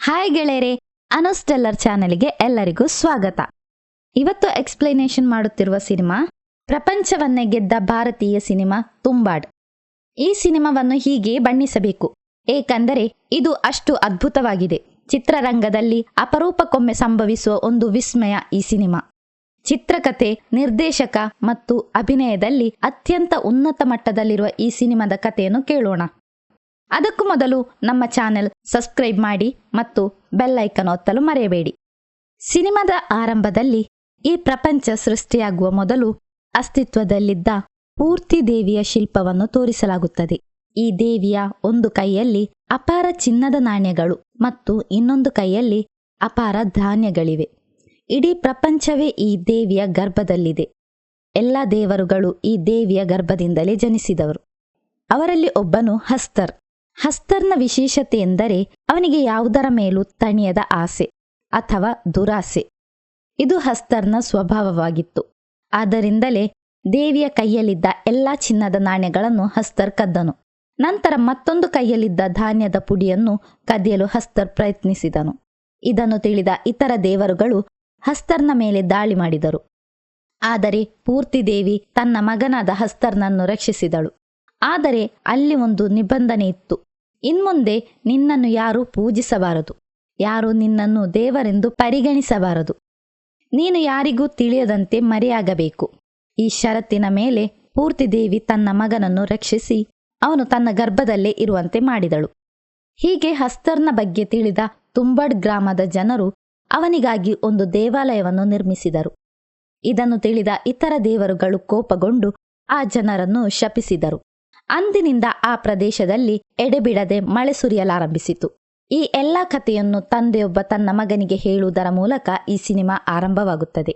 Hi ಗೆಳೆಯರೆ, ಅನುಸ್ಟೆಲ್ಲರ್ ಚಾನೆಲ್ಗೆ ಎಲ್ಲರಿಗೂ ಸ್ವಾಗತ. ಇವತ್ತು ಎಕ್ಸ್ಪ್ಲನೇಷನ್ ಮಾಡುತ್ತಿರುವ ಸಿನಿಮಾ ಪ್ರಪಂಚವನ್ನೇ ಗೆದ್ದ ಭಾರತೀಯ ಸಿನಿಮಾ ತುಂಬಾಡ್. ಈ ಸಿನಿಮಾವನ್ನು ಹೀಗೆ ಬಣ್ಣಿಸಬೇಕು, ಏಕೆಂದರೆ ಇದು ಅಷ್ಟು ಅದ್ಭುತವಾಗಿದೆ. ಚಿತ್ರರಂಗದಲ್ಲಿ ಅಪರೂಪಕ್ಕೊಮ್ಮೆ ಸಂಭವಿಸುವ ಒಂದು ವಿಸ್ಮಯ ಈ ಸಿನಿಮಾ. ಚಿತ್ರಕಥೆ, ನಿರ್ದೇಶಕ ಮತ್ತು ಅಭಿನಯದಲ್ಲಿ ಅತ್ಯಂತ ಉನ್ನತ ಮಟ್ಟದಲ್ಲಿರುವ ಈ ಸಿನಿಮಾದ ಕಥೆಯನ್ನು ಕೇಳೋಣ. ಅದಕ್ಕೂ ಮೊದಲು ನಮ್ಮ ಚಾನೆಲ್ ಸಬ್ಸ್ಕ್ರೈಬ್ ಮಾಡಿ ಮತ್ತು ಬೆಲ್ ಐಕನ್ ಒತ್ತಲು ಮರೆಯಬೇಡಿ. ಸಿನಿಮಾದ ಆರಂಭದಲ್ಲಿ ಈ ಪ್ರಪಂಚ ಸೃಷ್ಟಿಯಾಗುವ ಮೊದಲು ಅಸ್ತಿತ್ವದಲ್ಲಿದ್ದ ಪೂರ್ತಿ ದೇವಿಯ ಶಿಲ್ಪವನ್ನು ತೋರಿಸಲಾಗುತ್ತದೆ. ಈ ದೇವಿಯ ಒಂದು ಕೈಯಲ್ಲಿ ಅಪಾರ ಚಿನ್ನದ ನಾಣ್ಯಗಳು ಮತ್ತು ಇನ್ನೊಂದು ಕೈಯಲ್ಲಿ ಅಪಾರ ಧಾನ್ಯಗಳಿವೆ. ಇಡೀ ಪ್ರಪಂಚವೇ ಈ ದೇವಿಯ ಗರ್ಭದಲ್ಲಿದೆ. ಎಲ್ಲ ದೇವರುಗಳು ಈ ದೇವಿಯ ಗರ್ಭದಿಂದಲೇ ಜನಿಸಿದವರು. ಅವರಲ್ಲಿ ಒಬ್ಬನು ಹಸ್ತರ್. ಹಸ್ತರ್ನ ವಿಶೇಷತೆ ಎಂದರೆ ಅವನಿಗೆ ಯಾವುದರ ಮೇಲೂ ತಣಿಯದ ಆಸೆ ಅಥವಾ ದುರಾಸೆ. ಇದು ಹಸ್ತರ್ನ ಸ್ವಭಾವವಾಗಿತ್ತು. ಆದ್ದರಿಂದಲೇ ದೇವಿಯ ಕೈಯಲ್ಲಿದ್ದ ಎಲ್ಲಾ ಚಿನ್ನದ ನಾಣ್ಯಗಳನ್ನು ಹಸ್ತರ್ ಕದ್ದನು. ನಂತರ ಮತ್ತೊಂದು ಕೈಯಲ್ಲಿದ್ದ ಧಾನ್ಯದ ಪುಡಿಯನ್ನು ಕದಿಯಲು ಹಸ್ತರ್ ಪ್ರಯತ್ನಿಸಿದನು. ಇದನ್ನು ತಿಳಿದ ಇತರ ದೇವರುಗಳು ಹಸ್ತರ್ನ ಮೇಲೆ ದಾಳಿ ಮಾಡಿದರು. ಆದರೆ ಪೂರ್ತಿ ದೇವಿ ತನ್ನ ಮಗನಾದ ಹಸ್ತರ್ನನ್ನು ರಕ್ಷಿಸಿದಳು. ಆದರೆ ಅಲ್ಲಿ ಒಂದು ನಿಬಂಧನೆ ಇತ್ತು. ಇನ್ಮುಂದೆ ನಿನ್ನನ್ನು ಯಾರೂ ಪೂಜಿಸಬಾರದು, ಯಾರೂ ನಿನ್ನನ್ನು ದೇವರೆಂದು ಪರಿಗಣಿಸಬಾರದು. ನೀನು ಯಾರಿಗೂ ತಿಳಿಯದಂತೆ ಮರೆಯಾಗಬೇಕು. ಈ ಷರತ್ತಿನ ಮೇಲೆ ಪೂರ್ತಿ ದೇವಿ ತನ್ನ ಮಗನನ್ನು ರಕ್ಷಿಸಿ ಅವನು ತನ್ನ ಗರ್ಭದಲ್ಲೇ ಇರುವಂತೆ ಮಾಡಿದಳು. ಹೀಗೆ ಹಸ್ತರ್ನ ಬಗ್ಗೆ ತಿಳಿದ ತುಂಬಡ್ ಗ್ರಾಮದ ಜನರು ಅವನಿಗಾಗಿ ಒಂದು ದೇವಾಲಯವನ್ನು ನಿರ್ಮಿಸಿದರು. ಇದನ್ನು ತಿಳಿದ ಇತರ ದೇವರುಗಳು ಕೋಪಗೊಂಡು ಆ ಜನರನ್ನು ಶಪಿಸಿದರು. ಅಂದಿನಿಂದ ಆ ಪ್ರದೇಶದಲ್ಲಿ ಎಡೆಬಿಡದೆ ಮಳೆ ಸುರಿಯಲಾರಂಭಿಸಿತು. ಈ ಎಲ್ಲ ಕಥೆಯನ್ನು ತಂದೆಯೊಬ್ಬ ತನ್ನ ಮಗನಿಗೆ ಹೇಳುವುದರ ಮೂಲಕ ಈ ಸಿನಿಮಾ ಆರಂಭವಾಗುತ್ತದೆ.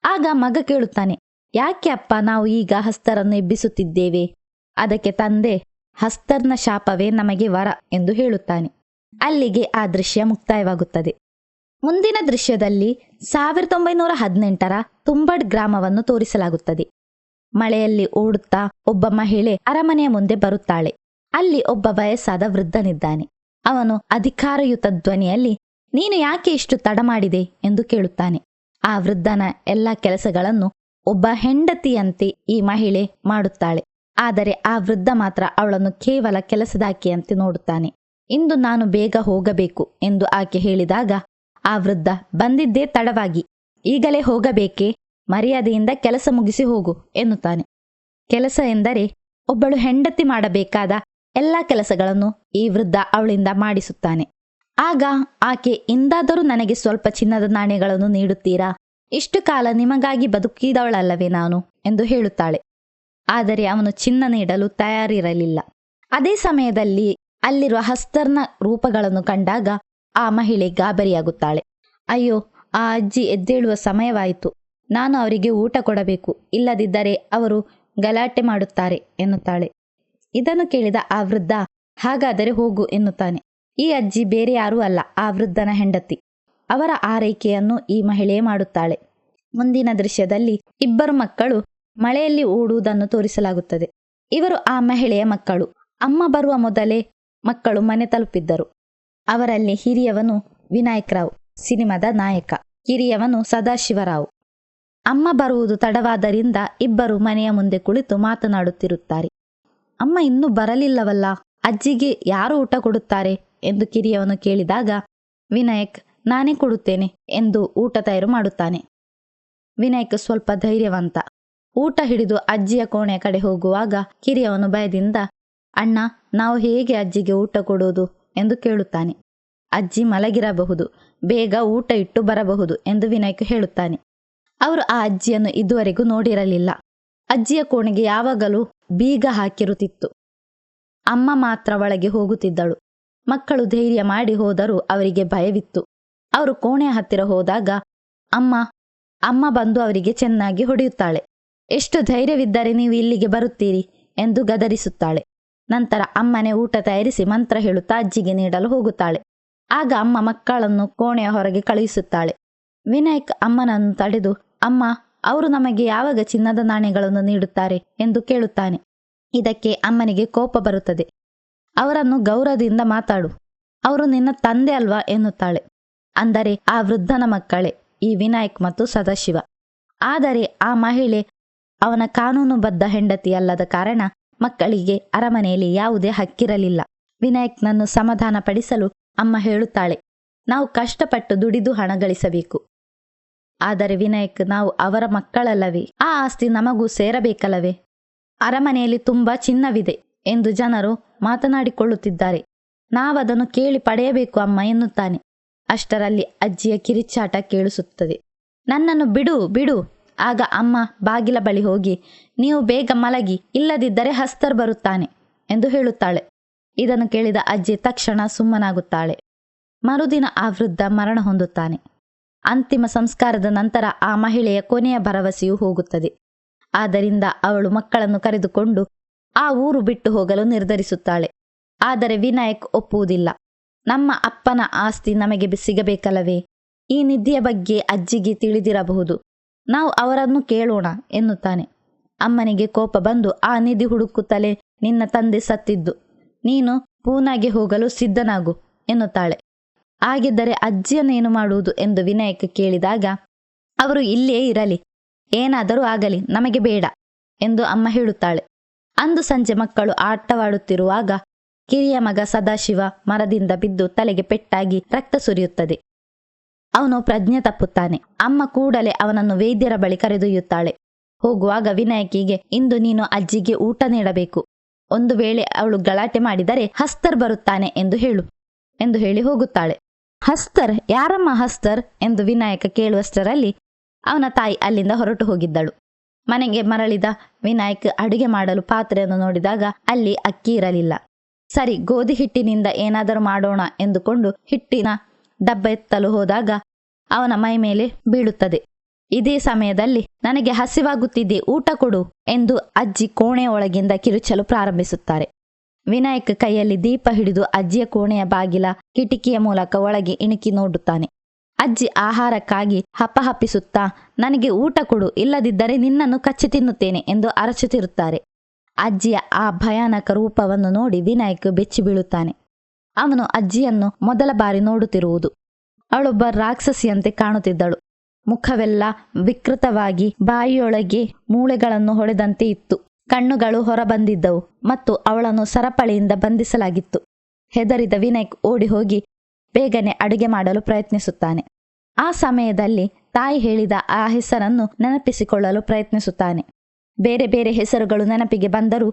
ಆಗ ಮಗ ಕೇಳುತ್ತಾನೆ, ಯಾಕೆ ಅಪ್ಪ ನಾವು ಈಗ ಹಸ್ತರನ್ನು ಎಬ್ಬಿಸುತ್ತಿದ್ದೇವೆ? ಅದಕ್ಕೆ ತಂದೆ, ಹಸ್ತರ್ನ ಶಾಪವೇ ನಮಗೆ ವರ ಎಂದು ಹೇಳುತ್ತಾನೆ. ಅಲ್ಲಿಗೆ ಆ ದೃಶ್ಯ ಮುಕ್ತಾಯವಾಗುತ್ತದೆ. ಮುಂದಿನ ದೃಶ್ಯದಲ್ಲಿ 1918ರ ತುಂಬಡ್ ಗ್ರಾಮವನ್ನು ತೋರಿಸಲಾಗುತ್ತದೆ. ಮಳೆಯಲ್ಲಿ ಓಡುತ್ತಾ ಒಬ್ಬ ಮಹಿಳೆ ಅರಮನೆಯ ಮುಂದೆ ಬರುತ್ತಾಳೆ. ಅಲ್ಲಿ ಒಬ್ಬ ವಯಸ್ಸಾದ ವೃದ್ಧನಿದ್ದಾನೆ. ಅವನು ಅಧಿಕಾರಯುತ ಧ್ವನಿಯಲ್ಲಿ, ನೀನು ಯಾಕೆ ಇಷ್ಟು ತಡ ಮಾಡಿದೆ ಎಂದು ಕೇಳುತ್ತಾನೆ. ಆ ವೃದ್ಧನ ಎಲ್ಲ ಕೆಲಸಗಳನ್ನು ಒಬ್ಬ ಹೆಂಡತಿಯಂತೆ ಈ ಮಹಿಳೆ ಮಾಡುತ್ತಾಳೆ. ಆದರೆ ಆ ವೃದ್ಧ ಮಾತ್ರ ಅವಳನ್ನು ಕೇವಲ ಕೆಲಸದಾಕೆಯಂತೆ ನೋಡುತ್ತಾನೆ. ಇಂದು ನಾನು ಬೇಗ ಹೋಗಬೇಕು ಎಂದು ಆಕೆ ಹೇಳಿದಾಗ ಆ ವೃದ್ಧ, ಬಂದಿದ್ದೇ ತಡವಾಗಿ, ಈಗಲೇ ಹೋಗಬೇಕೇ? ಮರ್ಯಾದೆಯಿಂದ ಕೆಲಸ ಮುಗಿಸಿ ಹೋಗು ಎನ್ನುತ್ತಾನೆ. ಕೆಲಸ ಎಂದರೆ ಒಬ್ಬಳು ಹೆಂಡತಿ ಮಾಡಬೇಕಾದ ಎಲ್ಲ ಕೆಲಸಗಳನ್ನು ಈ ವೃದ್ಧ ಅವಳಿಂದ ಮಾಡಿಸುತ್ತಾನೆ. ಆಗ ಆಕೆ, ಇಂದಾದರೂ ನನಗೆ ಸ್ವಲ್ಪ ಚಿನ್ನದ ನಾಣ್ಯಗಳನ್ನು ನೀಡುತ್ತೀರಾ? ಇಷ್ಟು ಕಾಲ ನಿಮಗಾಗಿ ಬದುಕಿದವಳಲ್ಲವೇ ನಾನು ಎಂದು ಹೇಳುತ್ತಾಳೆ. ಆದರೆ ಅವನು ಚಿನ್ನ ನೀಡಲು ತಯಾರಿರಲಿಲ್ಲ. ಅದೇ ಸಮಯದಲ್ಲಿ ಅಲ್ಲಿರುವ ಹಸ್ತರ್ನ ರೂಪಗಳನ್ನು ಕಂಡಾಗ ಆ ಮಹಿಳೆ ಗಾಬರಿಯಾಗುತ್ತಾಳೆ. ಅಯ್ಯೋ, ಆ ಅಜ್ಜಿ ಎದ್ದೇಳುವ ಸಮಯವಾಯಿತು. ನಾನು ಅವರಿಗೆ ಊಟ ಕೊಡಬೇಕು, ಇಲ್ಲದಿದ್ದರೆ ಅವರು ಗಲಾಟೆ ಮಾಡುತ್ತಾರೆ ಎನ್ನುತ್ತಾಳೆ. ಇದನ್ನು ಕೇಳಿದ ಆ ವೃದ್ಧ, ಹಾಗಾದರೆ ಹೋಗು ಎನ್ನುತ್ತಾನೆ. ಈ ಅಜ್ಜಿ ಬೇರೆ ಯಾರೂ ಅಲ್ಲ, ಆ ವೃದ್ಧನ ಹೆಂಡತಿ. ಅವರ ಆರೈಕೆಯನ್ನು ಈ ಮಹಿಳೆ ಮಾಡುತ್ತಾಳೆ. ಮುಂದಿನ ದೃಶ್ಯದಲ್ಲಿ ಇಬ್ಬರು ಮಕ್ಕಳು ಮಳೆಯಲ್ಲಿ ಓಡುವುದನ್ನು ತೋರಿಸಲಾಗುತ್ತದೆ. ಇವರು ಆ ಮಹಿಳೆಯ ಮಕ್ಕಳು. ಅಮ್ಮ ಬರುವ ಮೊದಲೇ ಮಕ್ಕಳು ಮನೆ ತಲುಪಿದ್ದರು. ಅವರಲ್ಲಿ ಹಿರಿಯವನು ವಿನಾಯಕ್ ರಾವ್, ಸಿನಿಮಾದ ನಾಯಕ. ಕಿರಿಯವನು ಸದಾಶಿವರಾವ್. ಅಮ್ಮ ಬರುವುದು ತಡವಾದ್ದರಿಂದ ಇಬ್ಬರು ಮನೆಯ ಮುಂದೆ ಕುಳಿತು ಮಾತನಾಡುತ್ತಿರುತ್ತಾರೆ. ಅಮ್ಮ ಇನ್ನೂ ಬರಲಿಲ್ಲವಲ್ಲ, ಅಜ್ಜಿಗೆ ಯಾರು ಊಟ ಕೊಡುತ್ತಾರೆ ಎಂದು ಕಿರಿಯವನು ಕೇಳಿದಾಗ ವಿನಾಯಕ್, ನಾನೇ ಕೊಡುತ್ತೇನೆ ಎಂದು ಊಟ ತಯಾರು ಮಾಡುತ್ತಾನೆ. ವಿನಾಯಕ್ ಸ್ವಲ್ಪ ಧೈರ್ಯವಂತ. ಊಟ ಹಿಡಿದು ಅಜ್ಜಿಯ ಕೋಣೆಯ ಕಡೆ ಹೋಗುವಾಗ ಕಿರಿಯವನು ಭಯದಿಂದ, ಅಣ್ಣ, ನಾವು ಹೇಗೆ ಅಜ್ಜಿಗೆ ಊಟ ಕೊಡುವುದು ಎಂದು ಕೇಳುತ್ತಾನೆ. ಅಜ್ಜಿ ಮಲಗಿರಬಹುದು, ಬೇಗ ಊಟ ಇಟ್ಟು ಬರಬಹುದು ಎಂದು ವಿನಾಯಕ್ ಹೇಳುತ್ತಾನೆ. ಅವರು ಆ ಅಜ್ಜಿಯನ್ನು ಇದುವರೆಗೂ ನೋಡಿರಲಿಲ್ಲ. ಅಜ್ಜಿಯ ಕೋಣೆಗೆ ಯಾವಾಗಲೂ ಬೀಗ ಹಾಕಿರುತ್ತಿತ್ತು. ಅಮ್ಮ ಮಾತ್ರ ಒಳಗೆ ಹೋಗುತ್ತಿದ್ದಳು. ಮಕ್ಕಳು ಧೈರ್ಯ ಮಾಡಿ ಹೋದರೂ ಅವರಿಗೆ ಭಯವಿತ್ತು. ಅವರು ಕೋಣೆಯ ಹತ್ತಿರ ಹೋದಾಗ ಅಮ್ಮ ಬಂದು ಅವರಿಗೆ ಚೆನ್ನಾಗಿ ಹೊಡೆಯುತ್ತಾಳೆ. ಎಷ್ಟು ಧೈರ್ಯವಿದ್ದರೆ ನೀವು ಇಲ್ಲಿಗೆ ಬರುತ್ತೀರಿ ಎಂದು ಗದರಿಸುತ್ತಾಳೆ. ನಂತರ ಅಮ್ಮನೇ ಊಟ ತಯಾರಿಸಿ ಮಂತ್ರ ಹೇಳುತ್ತಾ ಅಜ್ಜಿಗೆ ನೀಡಲು ಹೋಗುತ್ತಾಳೆ. ಆಗ ಅಮ್ಮ ಮಕ್ಕಳನ್ನು ಕೋಣೆಯ ಹೊರಗೆ ಕಳುಹಿಸುತ್ತಾಳೆ. ವಿನಾಯಕ್ ಅಮ್ಮನನ್ನು ತಡೆದು, ಅಮ್ಮ, ಅವರು ನಮಗೆ ಯಾವಾಗ ಚಿನ್ನದ ನಾಣ್ಯಗಳನ್ನು ನೀಡುತ್ತಾರೆ ಎಂದು ಕೇಳುತ್ತಾನೆ. ಇದಕ್ಕೆ ಅಮ್ಮನಿಗೆ ಕೋಪ ಬರುತ್ತದೆ. ಅವರನ್ನು ಗೌರವದಿಂದ ಮಾತಾಡು, ಅವರು ನಿನ್ನ ತಂದೆ ಅಲ್ವಾ ಎನ್ನುತ್ತಾಳೆ. ಅಂದರೆ ಆ ವೃದ್ಧನ ಮಕ್ಕಳೇ ಈ ವಿನಾಯಕ್ ಮತ್ತು ಸದಾಶಿವ. ಆದರೆ ಆ ಮಹಿಳೆ ಅವನ ಕಾನೂನುಬದ್ಧ ಹೆಂಡತಿಯಲ್ಲದ ಕಾರಣ ಮಕ್ಕಳಿಗೆ ಅರಮನೆಯಲ್ಲಿ ಯಾವುದೇ ಹಕ್ಕಿರಲಿಲ್ಲ. ವಿನಾಯಕ್ನನ್ನು ಸಮಾಧಾನಪಡಿಸಲು ಅಮ್ಮ ಹೇಳುತ್ತಾಳೆ, ನಾವು ಕಷ್ಟಪಟ್ಟು ದುಡಿದು ಹಣ ಗಳಿಸಬೇಕು. ಆದರೆ ವಿನಾಯಕ್, ನಾವು ಅವರ ಮಕ್ಕಳಲ್ಲವೇ? ಆ ಆಸ್ತಿ ನಮಗೂ ಸೇರಬೇಕಲ್ಲವೇ? ಅರಮನೆಯಲ್ಲಿ ತುಂಬಾ ಚಿನ್ನವಿದೆ ಎಂದು ಜನರು ಮಾತನಾಡಿಕೊಳ್ಳುತ್ತಿದ್ದಾರೆ. ನಾವದನ್ನು ಕೇಳಿ ಪಡೆಯಬೇಕು ಅಮ್ಮ ಎನ್ನುತ್ತಾನೆ. ಅಷ್ಟರಲ್ಲಿ ಅಜ್ಜಿಯ ಕಿರಿಚಾಟ ಕೇಳಿಸುತ್ತದೆ. ನನ್ನನ್ನು ಬಿಡು ಬಿಡು. ಆಗ ಅಮ್ಮ ಬಾಗಿಲ ಬಳಿ ಹೋಗಿ, ನೀವು ಬೇಗ ಮಲಗಿ, ಇಲ್ಲದಿದ್ದರೆ ಹಸ್ತರ್ ಬರುತ್ತಾನೆ ಎಂದು ಹೇಳುತ್ತಾಳೆ. ಇದನ್ನು ಕೇಳಿದ ಅಜ್ಜಿ ತಕ್ಷಣ ಸುಮ್ಮನಾಗುತ್ತಾಳೆ. ಮರುದಿನ ಆ ವೃದ್ಧ ಮರಣ ಹೊಂದುತ್ತಾನೆ. ಅಂತಿಮ ಸಂಸ್ಕಾರದ ನಂತರ ಆ ಮಹಿಳೆಯ ಕೊನೆಯ ಭರವಸೆಯೂ ಹೋಗುತ್ತದೆ. ಆದ್ದರಿಂದ ಅವಳು ಮಕ್ಕಳನ್ನು ಕರೆದುಕೊಂಡು ಆ ಊರು ಬಿಟ್ಟು ಹೋಗಲು ನಿರ್ಧರಿಸುತ್ತಾಳೆ. ಆದರೆ ವಿನಾಯಕ್ ಒಪ್ಪುವುದಿಲ್ಲ. ನಮ್ಮ ಅಪ್ಪನ ಆಸ್ತಿ ನಮಗೆ ಸಿಗಬೇಕಲ್ಲವೇ? ಈ ನಿಧಿಯ ಬಗ್ಗೆ ಅಜ್ಜಿಗೆ ತಿಳಿದಿರಬಹುದು, ನಾವು ಅವರನ್ನು ಕೇಳೋಣ ಎನ್ನುತ್ತಾನೆ. ಅಮ್ಮನಿಗೆ ಕೋಪ ಬಂದು, ಆ ನಿಧಿ ಹುಡುಕುತ್ತಲೇ ನಿನ್ನ ತಂದೆ ಸತ್ತಿದ್ದು, ನೀನು ಪೂನಾಗೆ ಹೋಗಲು ಸಿದ್ಧನಾಗು ಎನ್ನುತ್ತಾಳೆ. ಹಾಗಿದ್ದರೆ ಅಜ್ಜಿಯನ್ನೇನು ಮಾಡುವುದು ಎಂದು ವಿನಾಯಕ್ ಕೇಳಿದಾಗ, ಅವರು ಇಲ್ಲೇ ಇರಲಿ, ಏನಾದರೂ ಆಗಲಿ, ನಮಗೆ ಬೇಡ ಎಂದು ಅಮ್ಮ ಹೇಳುತ್ತಾಳೆ. ಅಂದು ಸಂಜೆ ಮಕ್ಕಳು ಆಟವಾಡುತ್ತಿರುವಾಗ ಕಿರಿಯ ಮಗ ಸದಾಶಿವ ಮರದಿಂದ ಬಿದ್ದು ತಲೆಗೆ ಪೆಟ್ಟಾಗಿ ರಕ್ತ ಸುರಿಯುತ್ತದೆ. ಅವನು ಪ್ರಜ್ಞೆ ತಪ್ಪುತ್ತಾನೆ. ಅಮ್ಮ ಕೂಡಲೇ ಅವನನ್ನು ವೈದ್ಯರ ಬಳಿ ಕರೆದೊಯ್ಯುತ್ತಾಳೆ. ಹೋಗುವಾಗ ವಿನಾಯಕಿಗೆ, ಇಂದು ನೀನು ಅಜ್ಜಿಗೆ ಊಟ ನೀಡಬೇಕು, ಒಂದು ವೇಳೆ ಅವಳು ಗಲಾಟೆ ಮಾಡಿದರೆ ಹಸ್ತರ್ ಬರುತ್ತಾನೆ ಎಂದು ಹೇಳಿ ಹೋಗುತ್ತಾಳೆ. ಹಸ್ತರ್? ಯಾರಮ್ಮ ಹಸ್ತರ್ ಎಂದು ವಿನಾಯಕ ಕೇಳುವಷ್ಟರಲ್ಲಿ ಅವನ ತಾಯಿ ಅಲ್ಲಿಂದ ಹೊರಟು ಹೋಗಿದ್ದಳು. ಮನೆಗೆ ಮರಳಿದ ವಿನಾಯಕ್ ಅಡುಗೆ ಮಾಡಲು ಪಾತ್ರೆಯನ್ನು ನೋಡಿದಾಗ ಅಲ್ಲಿ ಅಕ್ಕಿ ಇರಲಿಲ್ಲ. ಸರಿ, ಗೋಧಿ ಹಿಟ್ಟಿನಿಂದ ಏನಾದರೂ ಮಾಡೋಣ ಎಂದುಕೊಂಡು ಹಿಟ್ಟಿನ ಡಬ್ಬ ಎತ್ತಲು ಹೋದಾಗ ಅವನ ಮೈ ಮೇಲೆ ಬೀಳುತ್ತದೆ. ಇದೇ ಸಮಯದಲ್ಲಿ, ನನಗೆ ಹಸಿವಾಗುತ್ತಿದೆ, ಊಟ ಕೊಡು ಎಂದು ಅಜ್ಜಿ ಕೋಣೆಯ ಒಳಗಿಂದ ಕಿರುಚಲು ಪ್ರಾರಂಭಿಸುತ್ತಾರೆ. ವಿನಾಯಕ್ ಕೈಯಲ್ಲಿ ದೀಪ ಹಿಡಿದು ಅಜ್ಜಿಯ ಕೋಣೆಯ ಬಾಗಿಲ ಕಿಟಕಿಯ ಮೂಲಕ ಒಳಗೆ ಇಣುಕಿ ನೋಡುತ್ತಾನೆ. ಅಜ್ಜಿ ಆಹಾರಕ್ಕಾಗಿ ಹಪಹಪಿಸುತ್ತಾ, ನನಗೆ ಊಟ ಕೊಡು, ಇಲ್ಲದಿದ್ದರೆ ನಿನ್ನನ್ನು ಕಚ್ಚಿ ತಿನ್ನುತ್ತೇನೆ ಎಂದು ಅರಚುತ್ತಿರುತ್ತಾರೆ. ಅಜ್ಜಿಯ ಆ ಭಯಾನಕ ರೂಪವನ್ನು ನೋಡಿ ವಿನಾಯಕ್ ಬೆಚ್ಚಿ ಬೀಳುತ್ತಾನೆ. ಅವನು ಅಜ್ಜಿಯನ್ನು ಮೊದಲ ಬಾರಿ ನೋಡುತ್ತಿರುವುದು. ಅವಳೊಬ್ಬ ರಾಕ್ಷಸಿಯಂತೆ ಕಾಣುತ್ತಿದ್ದಳು. ಮುಖವೆಲ್ಲ ವಿಕೃತವಾಗಿ ಬಾಯಿಯೊಳಗೆ ಮೂಳೆಗಳನ್ನು ಹೊಡೆದಂತೆ ಇತ್ತು. ಕಣ್ಣುಗಳು ಹೊರಬಂದಿದ್ದವು ಮತ್ತು ಅವಳನ್ನು ಸರಪಳಿಯಿಂದ ಬಂಧಿಸಲಾಗಿತ್ತು. ಹೆದರಿದ ವಿನಾಯಕ್ ಓಡಿ ಹೋಗಿ ಬೇಗನೆ ಅಡುಗೆ ಮಾಡಲು ಪ್ರಯತ್ನಿಸುತ್ತಾನೆ. ಆ ಸಮಯದಲ್ಲಿ ತಾಯಿ ಹೇಳಿದ ಆ ಹೆಸರನ್ನು ನೆನಪಿಸಿಕೊಳ್ಳಲು ಪ್ರಯತ್ನಿಸುತ್ತಾನೆ. ಬೇರೆ ಬೇರೆ ಹೆಸರುಗಳು ನೆನಪಿಗೆ ಬಂದರೂ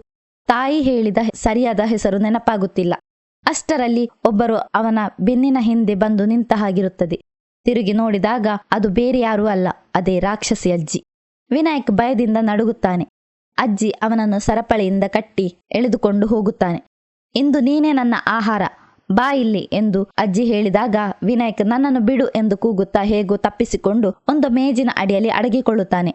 ತಾಯಿ ಹೇಳಿದ ಸರಿಯಾದ ಹೆಸರು ನೆನಪಾಗುತ್ತಿಲ್ಲ. ಅಷ್ಟರಲ್ಲಿ ಒಬ್ಬರು ಅವನ ಬೆನ್ನಿನ ಹಿಂದೆ ಬಂದು ನಿಂತ ಹಾಗಿರುತ್ತದೆ. ತಿರುಗಿ ನೋಡಿದಾಗ ಅದು ಬೇರೆ ಯಾರೂ ಅಲ್ಲ, ಅದೇ ರಾಕ್ಷಸಿ ಅಜ್ಜಿ. ವಿನಾಯಕ್ ಭಯದಿಂದ ನಡುಗುತ್ತಾನೆ. ಅಜ್ಜಿ ಅವನನ್ನು ಸರಪಳಿಯಿಂದ ಕಟ್ಟಿ ಎಳೆದುಕೊಂಡು ಹೋಗುತ್ತಾನೆ. ಇಂದು ನೀನೇ ನನ್ನ ಆಹಾರ, ಬಾ ಇಲ್ಲಿ ಎಂದು ಅಜ್ಜಿ ಹೇಳಿದಾಗ ವಿನಾಯಕ್ ನನ್ನನ್ನು ಬಿಡು ಎಂದು ಕೂಗುತ್ತಾ ಹೇಗೋ ತಪ್ಪಿಸಿಕೊಂಡು ಒಂದು ಮೇಜಿನ ಅಡಿಯಲ್ಲಿ ಅಡಗಿಕೊಳ್ಳುತ್ತಾನೆ.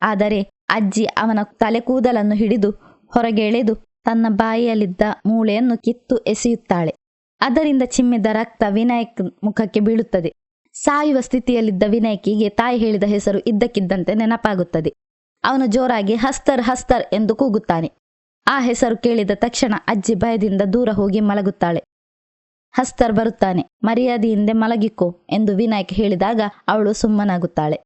ಆದರೆ ಅಜ್ಜಿ ಅವನ ತಲೆ ಕೂದಲನ್ನು ಹಿಡಿದು ಹೊರಗೆ ಎಳೆದು ತನ್ನ ಬಾಯಿಯಲ್ಲಿದ್ದ ಮೂಳೆಯನ್ನು ಕಿತ್ತು ಎಸೆಯುತ್ತಾಳೆ. ಅದರಿಂದ ಚಿಮ್ಮಿದ ರಕ್ತ ವಿನಾಯಕ್ ಮುಖಕ್ಕೆ ಬೀಳುತ್ತದೆ. ಸಾಯುವ ಸ್ಥಿತಿಯಲ್ಲಿದ್ದ ವಿನಾಯಕಿಗೆ ತಾಯಿ ಹೇಳಿದ ಹೆಸರು ಇದ್ದಕ್ಕಿದ್ದಂತೆ ನೆನಪಾಗುತ್ತದೆ. ಅವನು ಜೋರಾಗಿ ಹಸ್ತರ್ ಹಸ್ತರ್ ಎಂದು ಕೂಗುತ್ತಾನೆ. ಆ ಹೆಸರು ಕೇಳಿದ ತಕ್ಷಣ ಅಜ್ಜಿ ಭಯದಿಂದ ದೂರ ಹೋಗಿ ಮಲಗುತ್ತಾಳೆ. ಹಸ್ತರ್ ಬರುತ್ತಾನೆ, ಮರ್ಯಾದೆಯಿಂದ ಮಲಗಿಕೋ ಎಂದು ವಿನಾಯಕ್ ಹೇಳಿದಾಗ ಅವಳು ಸುಮ್ಮನಾಗುತ್ತಾಳೆ.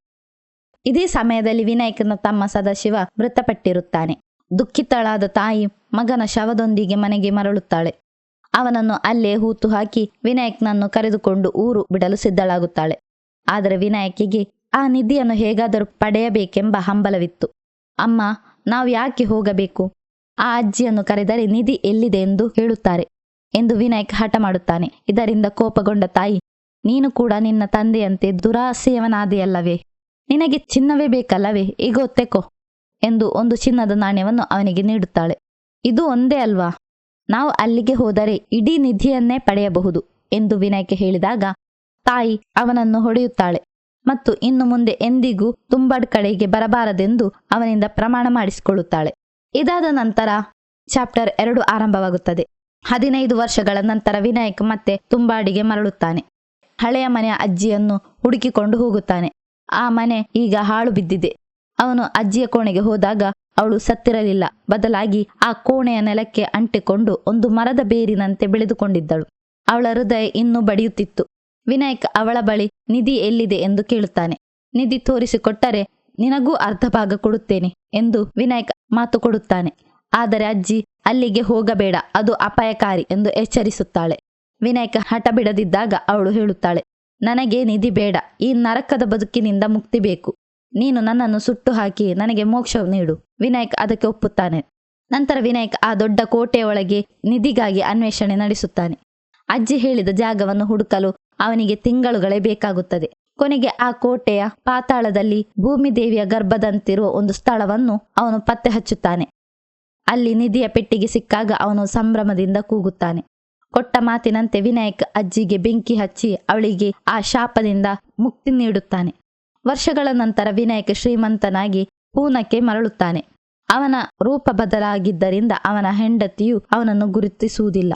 ಇದೇ ಸಮಯದಲ್ಲಿ ವಿನಾಯಕನ ತಮ್ಮ ಸದಾಶಿವ ಮೃತಪಟ್ಟಿರುತ್ತಾನೆ. ದುಃಖಿತಳಾದ ತಾಯಿ ಮಗನ ಶವದೊಂದಿಗೆ ಮನೆಗೆ ಮರಳುತ್ತಾಳೆ. ಅವನನ್ನು ಅಲ್ಲೇ ಹೂತು ಹಾಕಿ ವಿನಾಯಕ್ನನ್ನು ಕರೆದುಕೊಂಡು ಊರು ಬಿಡಲು ಸಿದ್ಧಳಾಗುತ್ತಾಳೆ. ಆದರೆ ವಿನಾಯಕಿಗೆ ಆ ನಿಧಿಯನ್ನು ಹೇಗಾದರೂ ಪಡೆಯಬೇಕೆಂಬ ಹಂಬಲವಿತ್ತು. ಅಮ್ಮ, ನಾವು ಯಾಕೆ ಹೋಗಬೇಕು? ಆ ಅಜ್ಜಿಯನ್ನು ಕರೆದರೆ ನಿಧಿ ಎಲ್ಲಿದೆ ಎಂದು ಹೇಳುತ್ತಾರೆ ಎಂದು ವಿನಾಯಕ್ ಹಠ ಮಾಡುತ್ತಾನೆ. ಇದರಿಂದ ಕೋಪಗೊಂಡ ತಾಯಿ, ನೀನು ಕೂಡ ನಿನ್ನ ತಂದೆಯಂತೆ ದುರಾಸೆಯವನಾದೆಯಲ್ಲವೇ? ನಿನಗೆ ಚಿನ್ನವೇ ಬೇಕಲ್ಲವೇ? ಈಗ ತೆಕೋ ಎಂದು ಒಂದು ಚಿನ್ನದ ನಾಣ್ಯವನ್ನು ಅವನಿಗೆ ನೀಡುತ್ತಾಳೆ. ಇದು ಒಂದೇ ಅಲ್ವಾ? ನಾವು ಅಲ್ಲಿಗೆ ಹೋದರೆ ಇಡೀ ನಿಧಿಯನ್ನೇ ಪಡೆಯಬಹುದು ಎಂದು ವಿನಾಯಕ್ ಹೇಳಿದಾಗ ತಾಯಿ ಅವನನ್ನು ಹೊಡೆಯುತ್ತಾಳೆ ಮತ್ತು ಇನ್ನು ಮುಂದೆ ಎಂದಿಗೂ ತುಂಬಾಡ್ ಕಡೆಗೆ ಬರಬಾರದೆಂದು ಅವನಿಂದ ಪ್ರಮಾಣ ಮಾಡಿಸಿಕೊಳ್ಳುತ್ತಾಳೆ. ಇದಾದ ನಂತರ ಚಾಪ್ಟರ್ 2 ಆರಂಭವಾಗುತ್ತದೆ. 15 ವರ್ಷಗಳ ನಂತರ ವಿನಾಯಕ್ ಮತ್ತೆ ತುಂಬಾಡಿಗೆ ಮರಳುತ್ತಾನೆ. ಹಳೆಯ ಮನೆಯ ಅಜ್ಜಿಯನ್ನು ಹುಡುಕಿಕೊಂಡು ಹೋಗುತ್ತಾನೆ. ಆ ಮನೆ ಈಗ ಹಾಳು ಬಿದ್ದಿದೆ. ಅವನು ಅಜ್ಜಿಯ ಕೋಣೆಗೆ ಹೋದಾಗ ಅವಳು ಸತ್ತಿರಲಿಲ್ಲ. ಬದಲಾಗಿ ಆ ಕೋಣೆಯ ನೆಲಕ್ಕೆ ಅಂಟಿಕೊಂಡು ಒಂದು ಮರದ ಬೇರಿನಂತೆ ಬೆಳೆದುಕೊಂಡಿದ್ದಳು. ಅವಳ ಹೃದಯ ಇನ್ನೂ ಬಡಿಯುತ್ತಿತ್ತು. ವಿನಾಯಕ್ ಅವಳ ಬಳಿ ನಿಧಿ ಎಲ್ಲಿದೆ ಎಂದು ಕೇಳುತ್ತಾನೆ. ನಿಧಿ ತೋರಿಸಿಕೊಟ್ಟರೆ ನಿನಗೂ ಅರ್ಧ ಭಾಗ ಕೊಡುತ್ತೇನೆ ಎಂದು ವಿನಾಯಕ್ ಮಾತು ಕೊಡುತ್ತಾನೆ. ಆದರೆ ಅಜ್ಜಿ ಅಲ್ಲಿಗೆ ಹೋಗಬೇಡ, ಅದು ಅಪಾಯಕಾರಿ ಎಂದು ಎಚ್ಚರಿಸುತ್ತಾಳೆ. ವಿನಾಯಕ್ ಹಠ ಬಿಡದಿದ್ದಾಗ ಅವಳು ಹೇಳುತ್ತಾಳೆ, ನನಗೆ ನಿಧಿ ಬೇಡ, ಈ ನರಕದ ಬದುಕಿನಿಂದ ಮುಕ್ತಿ ಬೇಕು. ನೀನು ನನ್ನನ್ನು ಸುಟ್ಟು ಹಾಕಿ ನನಗೆ ಮೋಕ್ಷ ನೀಡು. ವಿನಾಯಕ್ ಅದಕ್ಕೆ ಒಪ್ಪುತ್ತಾನೆ. ನಂತರ ವಿನಾಯಕ್ ಆ ದೊಡ್ಡ ಕೋಟೆಯ ಒಳಗೆ ನಿಧಿಗಾಗಿ ಅನ್ವೇಷಣೆ ನಡೆಸುತ್ತಾನೆ. ಅಜ್ಜಿ ಹೇಳಿದ ಜಾಗವನ್ನು ಹುಡುಕಲು ಅವನಿಗೆ ತಿಂಗಳುಗಳೇ ಬೇಕಾಗುತ್ತದೆ. ಕೊನೆಗೆ ಆ ಕೋಟೆಯ ಪಾತಾಳದಲ್ಲಿ ಭೂಮಿದೇವಿಯ ಗರ್ಭದಂತಿರುವ ಒಂದು ಸ್ಥಳವನ್ನು ಅವನು ಪತ್ತೆ ಹಚ್ಚುತ್ತಾನೆ. ಅಲ್ಲಿ ನಿಧಿಯ ಪೆಟ್ಟಿಗೆ ಸಿಕ್ಕಾಗ ಅವನು ಸಂಭ್ರಮದಿಂದ ಕೂಗುತ್ತಾನೆ. ಕೊಟ್ಟ ಮಾತಿನಂತೆ ವಿನಾಯಕ್ ಅಜ್ಜಿಗೆ ಬೆಂಕಿ ಹಚ್ಚಿ ಅವಳಿಗೆ ಆ ಶಾಪದಿಂದ ಮುಕ್ತಿ ನೀಡುತ್ತಾನೆ. ವರ್ಷಗಳ ನಂತರ ವಿನಾಯಕ್ ಶ್ರೀಮಂತನಾಗಿ ಪೂನಾಕ್ಕೆ ಮರಳುತ್ತಾನೆ. ಅವನ ರೂಪ ಬದಲಾಗಿದ್ದರಿಂದ ಅವನ ಹೆಂಡತಿಯು ಅವನನ್ನು ಗುರುತಿಸುವುದಿಲ್ಲ.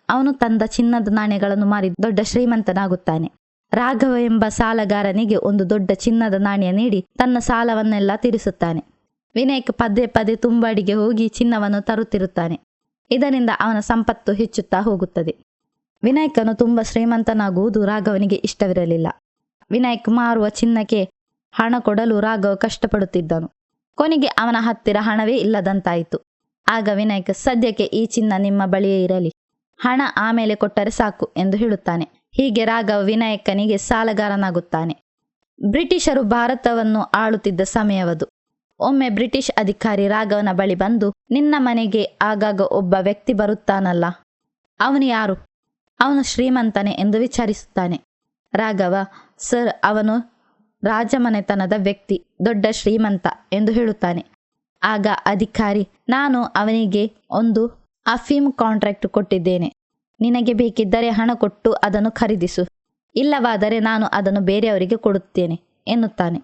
ಅವನು ತಂದ ಚಿನ್ನದ ನಾಣ್ಯಗಳನ್ನು ಮಾರಿ ದೊಡ್ಡ ಶ್ರೀಮಂತನಾಗುತ್ತಾನೆ. ರಾಘವ ಎಂಬ ಸಾಲಗಾರನಿಗೆ ಒಂದು ದೊಡ್ಡ ಚಿನ್ನದ ನಾಣ್ಯ ನೀಡಿ ತನ್ನ ಸಾಲವನ್ನೆಲ್ಲ ತೀರಿಸುತ್ತಾನೆ. ವಿನಾಯಕ್ ಪದೇ ಪದೇ ತುಂಬಾಡಿಗೆ ಹೋಗಿ ಚಿನ್ನವನ್ನು ತರುತ್ತಿರುತ್ತಾನೆ. ಇದರಿಂದ ಅವನ ಸಂಪತ್ತು ಹೆಚ್ಚುತ್ತಾ ಹೋಗುತ್ತದೆ. ವಿನಾಯಕನು ತುಂಬ ಶ್ರೀಮಂತನಾಗುವುದು ರಾಘವನಿಗೆ ಇಷ್ಟವಿರಲಿಲ್ಲ. ವಿನಾಯಕ್ ಮಾರುವ ಚಿನ್ನಕ್ಕೆ ಹಣ ಕೊಡಲು ರಾಘವ ಕಷ್ಟಪಡುತ್ತಿದ್ದನು. ಕೊನೆಗೆ ಅವನ ಹತ್ತಿರ ಹಣವೇ ಇಲ್ಲದಂತಾಯಿತು. ಆಗ ವಿನಾಯಕ್, ಸದ್ಯಕ್ಕೆ ಈ ಚಿನ್ನ ನಿಮ್ಮ ಬಳಿಯೇ ಇರಲಿ, ಹಣ ಆಮೇಲೆ ಕೊಟ್ಟರೆ ಸಾಕು ಎಂದು ಹೇಳುತ್ತಾನೆ. ಹೀಗೆ ರಾಘವ ವಿನಾಯಕನಿಗೆ ಸಾಲಗಾರನಾಗುತ್ತಾನೆ. ಬ್ರಿಟಿಷರು ಭಾರತವನ್ನು ಆಳುತ್ತಿದ್ದ ಸಮಯವದು. ಒಮ್ಮೆ ಬ್ರಿಟಿಷ್ ಅಧಿಕಾರಿ ರಾಘವನ ಬಳಿ ಬಂದು, ನಿನ್ನ ಮನೆಗೆ ಆಗಾಗ ಒಬ್ಬ ವ್ಯಕ್ತಿ ಬರುತ್ತಾನಲ್ಲ, ಅವನು ಯಾರು? ಅವನು ಶ್ರೀಮಂತನೇ ಎಂದು ವಿಚಾರಿಸುತ್ತಾನೆ. ರಾಘವ, ಸರ್, ಅವನು ರಾಜಮನೆತನದ ವ್ಯಕ್ತಿ, ದೊಡ್ಡ ಶ್ರೀಮಂತ ಎಂದು ಹೇಳುತ್ತಾನೆ. ಆಗ ಅಧಿಕಾರಿ, ನಾನು ಅವನಿಗೆ ಒಂದು ಅಫೀಮ್ ಕಾಂಟ್ರಾಕ್ಟ್ ಕೊಟ್ಟಿದ್ದೇನೆ. ನಿನಗೆ ಬೇಕಿದ್ದರೆ ಹಣ ಕೊಟ್ಟು ಅದನ್ನು ಖರೀದಿಸು, ಇಲ್ಲವಾದರೆ ನಾನು ಅದನ್ನು ಬೇರೆಯವರಿಗೆ ಕೊಡುತ್ತೇನೆ ಎನ್ನುತ್ತಾನೆ.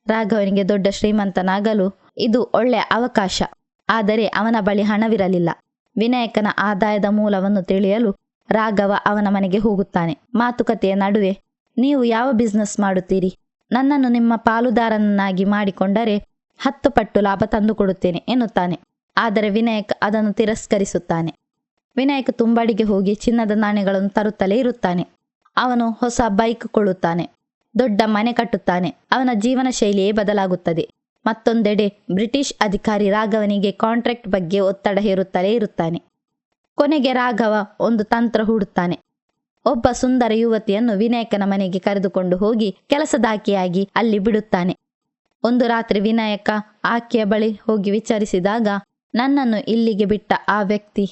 ರಾಘವನಿಗೆ ದೊಡ್ಡ ಶ್ರೀಮಂತನಾಗಲು ಇದು ಒಳ್ಳೆಯ ಅವಕಾಶ. ಆದರೆ ಅವನ ಬಳಿ ಹಣವಿರಲಿಲ್ಲ. ವಿನಾಯಕನ ಆದಾಯದ ಮೂಲವನ್ನು ತಿಳಿಯಲು ರಾಘವ ಅವನ ಮನೆಗೆ ಹೋಗುತ್ತಾನೆ. ಮಾತುಕತೆಯ ನಡುವೆ, ನೀವು ಯಾವ ಬಿಸ್ನೆಸ್ ಮಾಡುತ್ತೀರಿ? ನನ್ನನ್ನು ನಿಮ್ಮ ಪಾಲುದಾರನನ್ನಾಗಿ ಮಾಡಿಕೊಂಡರೆ 10 ಪಟ್ಟು ಲಾಭ ತಂದುಕೊಡುತ್ತೇನೆ ಎನ್ನುತ್ತಾನೆ. ಆದರೆ ವಿನಾಯಕ್ ಅದನ್ನು ತಿರಸ್ಕರಿಸುತ್ತಾನೆ. ವಿನಾಯಕ್ ತುಂಬಾಡಿಗೆ ಹೋಗಿ ಚಿನ್ನದ ನಾಣ್ಯಗಳನ್ನು ತರುತ್ತಲೇ ಇರುತ್ತಾನೆ. ಅವನು ಹೊಸ ಬೈಕ್ ಕೊಳ್ಳುತ್ತಾನೆ, ದೊಡ್ಡ ಮನೆ ಕಟ್ಟುತ್ತಾನೆ. ಅವನ ಜೀವನ ಶೈಲಿಯೇ ಬದಲಾಗುತ್ತದೆ. ಮತ್ತೊಂದೆಡೆ ಬ್ರಿಟಿಷ್ ಅಧಿಕಾರಿ ರಾಘವನಿಗೆ ಕಾಂಟ್ರಾಕ್ಟ್ ಬಗ್ಗೆ ಒತ್ತಡ ಹೇರುತ್ತಲೇ ಇರುತ್ತಾನೆ. ಕೊನೆಗೆ ರಾಘವ ಒಂದು ತಂತ್ರ ಹೂಡುತ್ತಾನೆ. ಒಬ್ಬ ಸುಂದರ ಯುವತಿಯನ್ನು ವಿನಾಯಕನ ಮನೆಗೆ ಕರೆದುಕೊಂಡು ಹೋಗಿ ಕೆಲಸದಾಕೆಯಾಗಿ ಅಲ್ಲಿ ಬಿಡುತ್ತಾನೆ. ಒಂದು ರಾತ್ರಿ ವಿನಾಯಕ ಆಕೆಯ ಬಳಿ ಹೋಗಿ ವಿಚಾರಿಸಿದಾಗ, ನನ್ನನ್ನು ಇಲ್ಲಿಗೆ ಬಿಟ್ಟ ಆ ವ್ಯಕ್ತಿ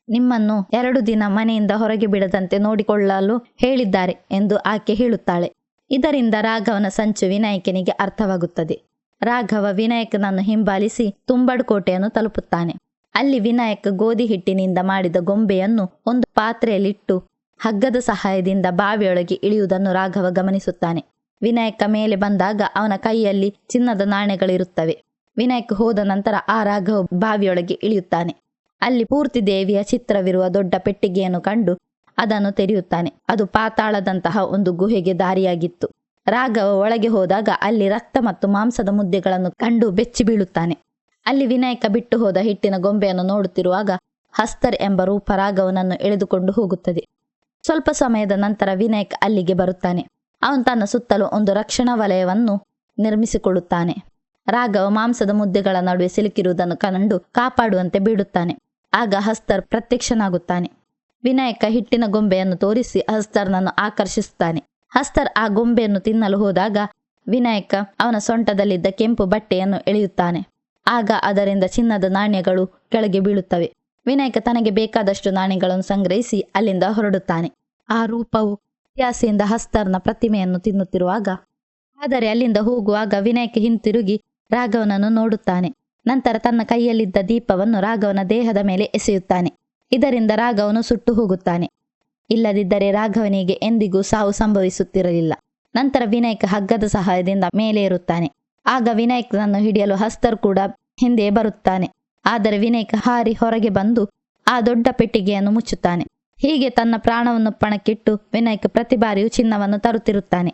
ನಿಮ್ಮನ್ನು 2 ದಿನ ಮನೆಯಿಂದ ಹೊರಗೆ ಬಿಡದಂತೆ ನೋಡಿಕೊಳ್ಳಲು ಹೇಳಿದ್ದಾರೆ ಎಂದು ಆಕೆ ಹೇಳುತ್ತಾಳೆ. ಇದರಿಂದ ರಾಘವನ ಸಂಚು ವಿನಾಯಕನಿಗೆ ಅರ್ಥವಾಗುತ್ತದೆ. ರಾಘವ ವಿನಾಯಕನನ್ನು ಹಿಂಬಾಲಿಸಿ ತುಂಬಾಡ್ ಕೋಟೆಯನ್ನು ತಲುಪುತ್ತಾನೆ. ಅಲ್ಲಿ ವಿನಾಯಕ ಗೋಧಿ ಹಿಟ್ಟಿನಿಂದ ಮಾಡಿದ ಗೊಂಬೆಯನ್ನು ಒಂದು ಪಾತ್ರೆಯಲ್ಲಿಟ್ಟು ಹಗ್ಗದ ಸಹಾಯದಿಂದ ಬಾವಿಯೊಳಗೆ ಇಳಿಯುವುದನ್ನು ರಾಘವ ಗಮನಿಸುತ್ತಾನೆ. ವಿನಾಯಕ ಮೇಲೆ ಬಂದಾಗ ಅವನ ಕೈಯಲ್ಲಿ ಚಿನ್ನದ ನಾಣ್ಯಗಳಿರುತ್ತವೆ. ವಿನಾಯಕ್ ಹೋದ ನಂತರ ಆ ರಾಘವ ಬಾವಿಯೊಳಗೆ ಇಳಿಯುತ್ತಾನೆ. ಅಲ್ಲಿ ಪೂರ್ತಿ ದೇವಿಯ ಚಿತ್ರವಿರುವ ದೊಡ್ಡ ಪೆಟ್ಟಿಗೆಯನ್ನು ಕಂಡು ಅದನ್ನು ತೆರೆಯುತ್ತಾನೆ. ಅದು ಪಾತಾಳದಂತಹ ಒಂದು ಗುಹೆಗೆ ದಾರಿಯಾಗಿತ್ತು. ರಾಘವ ಒಳಗೆ ಹೋದಾಗ ಅಲ್ಲಿ ರಕ್ತ ಮತ್ತು ಮಾಂಸದ ಮುದ್ದೆಗಳನ್ನು ಕಂಡು ಬೆಚ್ಚಿ ಬೀಳುತ್ತಾನೆ. ಅಲ್ಲಿ ವಿನಾಯಕ ಬಿಟ್ಟು ಹೋದ ಹಿಟ್ಟಿನ ಗೊಂಬೆಯನ್ನು ನೋಡುತ್ತಿರುವಾಗ ಹಸ್ತರ್ ಎಂಬ ರೂಪ ರಾಘವನನ್ನು ಎಳೆದುಕೊಂಡು ಹೋಗುತ್ತದೆ. ಸ್ವಲ್ಪ ಸಮಯದ ನಂತರ ವಿನಾಯಕ್ ಅಲ್ಲಿಗೆ ಬರುತ್ತಾನೆ. ಅವನು ತನ್ನ ಸುತ್ತಲೂ ಒಂದು ರಕ್ಷಣಾ ವಲಯವನ್ನು ನಿರ್ಮಿಸಿಕೊಳ್ಳುತ್ತಾನೆ. ರಾಘವ ಮಾಂಸದ ಮುದ್ದೆಗಳ ನಡುವೆ ಸಿಲುಕಿರುವುದನ್ನು ಕಂಡು ಕಾಪಾಡುವಂತೆ ಬಿಡುತ್ತಾನೆ. ಆಗ ಹಸ್ತರ್ ಪ್ರತ್ಯಕ್ಷನಾಗುತ್ತಾನೆ. ವಿನಾಯಕ ಹಿಟ್ಟಿನ ಗೊಂಬೆಯನ್ನು ತೋರಿಸಿ ಹಸ್ತರ್ನನ್ನು ಆಕರ್ಷಿಸುತ್ತಾನೆ. ಹಸ್ತರ್ ಆ ಗೊಂಬೆಯನ್ನು ತಿನ್ನಲು ಹೋದಾಗ ವಿನಾಯಕ ಅವನ ಸೊಂಟದಲ್ಲಿದ್ದ ಕೆಂಪು ಬಟ್ಟೆಯನ್ನು ಎಳೆಯುತ್ತಾನೆ. ಆಗ ಅದರಿಂದ ಚಿನ್ನದ ನಾಣ್ಯಗಳು ಕೆಳಗೆ ಬೀಳುತ್ತವೆ. ವಿನಾಯಕ ತನಗೆ ಬೇಕಾದಷ್ಟು ನಾಣ್ಯಗಳನ್ನು ಸಂಗ್ರಹಿಸಿ ಅಲ್ಲಿಂದ ಹೊರಡುತ್ತಾನೆ. ಆ ರೂಪವು ತ್ಯಾಸೆಯಿಂದ ಹಸ್ತರ್ನ ಪ್ರತಿಮೆಯನ್ನು ತಿನ್ನುತ್ತಿರುವಾಗ, ಆದರೆ ಅಲ್ಲಿಂದ ಹೋಗುವಾಗ ವಿನಾಯಕ ಹಿಂತಿರುಗಿ ರಾಘವನನ್ನು ನೋಡುತ್ತಾನೆ. ನಂತರ ತನ್ನ ಕೈಯಲ್ಲಿದ್ದ ದೀಪವನ್ನು ರಾಘವನ ದೇಹದ ಮೇಲೆ ಎಸೆಯುತ್ತಾನೆ. ಇದರಿಂದ ರಾಘವನು ಸುಟ್ಟು ಹೋಗುತ್ತಾನೆ. ಇಲ್ಲದಿದ್ದರೆ ರಾಘವನಿಗೆ ಎಂದಿಗೂ ಸಾವು ಸಂಭವಿಸುತ್ತಿರಲಿಲ್ಲ. ನಂತರ ವಿನಾಯಕ ಹಗ್ಗದ ಸಹಾಯದಿಂದ ಮೇಲೆ ಏರುತ್ತಾನೆ. ಆಗ ವಿನಾಯಕನನ್ನು ಹಿಡಿಯಲು ಹಸ್ತರ್ ಕೂಡ ಹಿಂದೆ ಬರುತ್ತಾನೆ. ಆದರೆ ವಿನಾಯಕ ಹಾರಿ ಹೊರಗೆ ಬಂದು ಆ ದೊಡ್ಡ ಪೆಟ್ಟಿಗೆಯನ್ನು ಮುಚ್ಚುತ್ತಾನೆ. ಹೀಗೆ ತನ್ನ ಪ್ರಾಣವನ್ನು ಪಣಕ್ಕಿಟ್ಟು ವಿನಾಯಕ ಪ್ರತಿ ಬಾರಿಯೂ ಚಿನ್ನವನ್ನು ತರುತ್ತಿರುತ್ತಾನೆ.